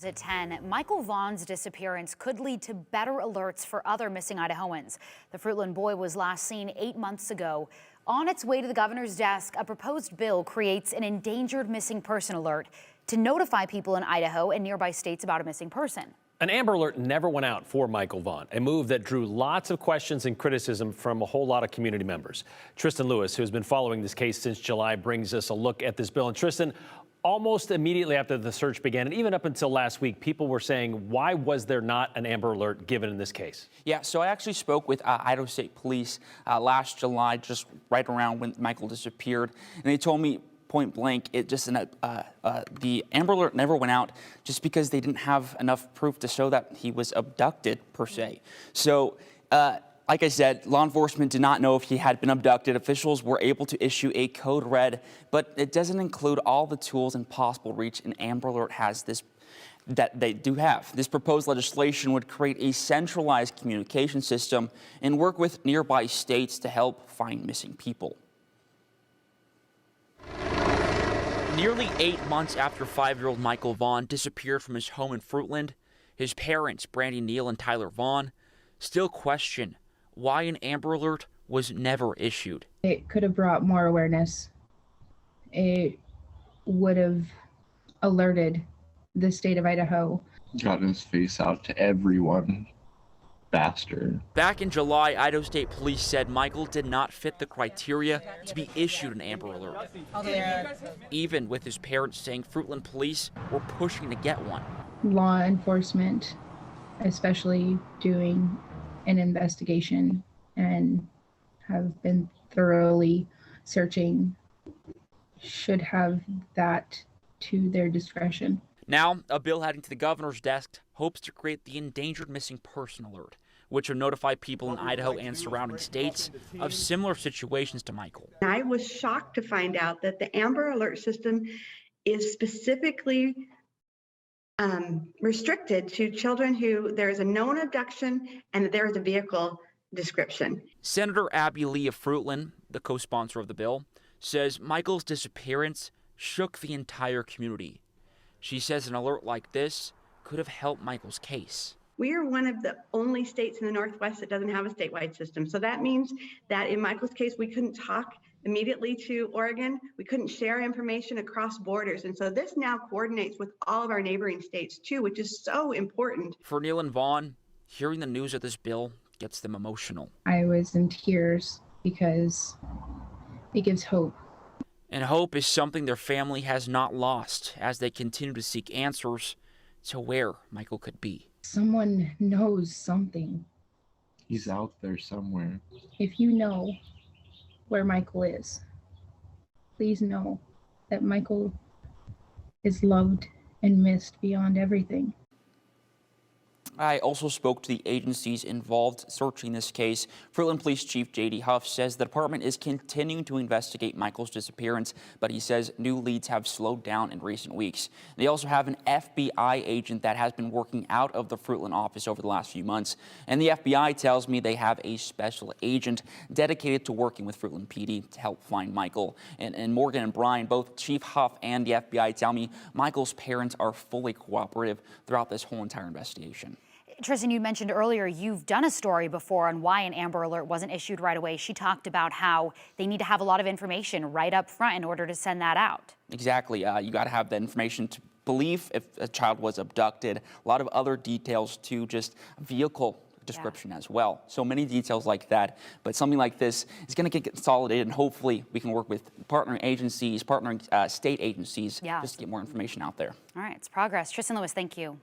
At 10, Michael Vaughan's disappearance could lead to better alerts for other missing Idahoans. The Fruitland boy was last seen 8 months ago. On its way to the governor's desk, a proposed bill creates an endangered missing person alert to notify people in Idaho and nearby states about a missing person. An Amber Alert never went out for Michael Vaughan, a move that drew lots of questions and criticism from a whole lot of community members. Tristan Lewis, who has been following this case since July, brings us a look at this bill. And Tristan, almost immediately after the search began, and even up until last week, people were saying, why was there not an Amber Alert given in this case? Yeah, so I actually spoke with Idaho State Police last July, just right around when Michael disappeared, and they told me point blank, the Amber Alert never went out just because they didn't have enough proof to show that he was abducted, per se. So, like I said, law enforcement did not know if he had been abducted. Officials were able to issue a code red, but it doesn't include all the tools and possible reach an Amber Alert has that they do have. This proposed legislation would create a centralized communication system and work with nearby states to help find missing people. Nearly 8 months after 5-year-old Michael Vaughan disappeared from his home in Fruitland, his parents, Brandy Neal and Tyler Vaughan, still question why an Amber Alert was never issued. It could have brought more awareness. It would have alerted the state of Idaho. Gotten his face out to everyone faster. Back in July, Idaho State Police said Michael did not fit the criteria to be issued an Amber Alert, even with his parents saying Fruitland police were pushing to get one. Law enforcement, especially doing an investigation and have been thoroughly searching, should have that to their discretion. Now, a bill heading to the governor's desk hopes to create the Endangered Missing Person Alert, which will notify people in Idaho and surrounding states of similar situations to Michael. I was shocked to find out that the Amber Alert system is specifically restricted to children who there is a known abduction and there is a vehicle description. Senator Abby Lee of Fruitland, the co-sponsor of the bill, says Michael's disappearance shook the entire community. She says an alert like this could have helped Michael's case. We are one of the only states in the Northwest that doesn't have a statewide system. So that means that in Michael's case, we couldn't talk immediately to Oregon. We couldn't share information across borders. And so this now coordinates with all of our neighboring states too, which is so important. For Neal and Vaughan, hearing the news of this bill gets them emotional. I was in tears because it gives hope. And hope is something their family has not lost as they continue to seek answers to where Michael could be. Someone knows something. He's out there somewhere. If you know where Michael is, please know that Michael is loved and missed beyond everything. I also spoke to the agencies involved searching this case. Fruitland Police Chief J.D. Huff says the department is continuing to investigate Michael's disappearance, but he says new leads have slowed down in recent weeks. They also have an FBI agent that has been working out of the Fruitland office over the last few months. And the FBI tells me they have a special agent dedicated to working with Fruitland PD to help find Michael. And Morgan and Brian, both Chief Huff and the FBI, tell me Michael's parents are fully cooperative throughout this whole entire investigation. Tristan, you mentioned earlier you've done a story before on why an Amber Alert wasn't issued right away. She talked about how they need to have a lot of information right up front in order to send that out. Exactly. You got to have the information to believe if a child was abducted. A lot of other details too, just vehicle description as well. So many details like that. But something like this is going to get consolidated, and hopefully we can work with partnering agencies, partnering state agencies, just to get more information out there. All right, it's progress. Tristan Lewis, thank you.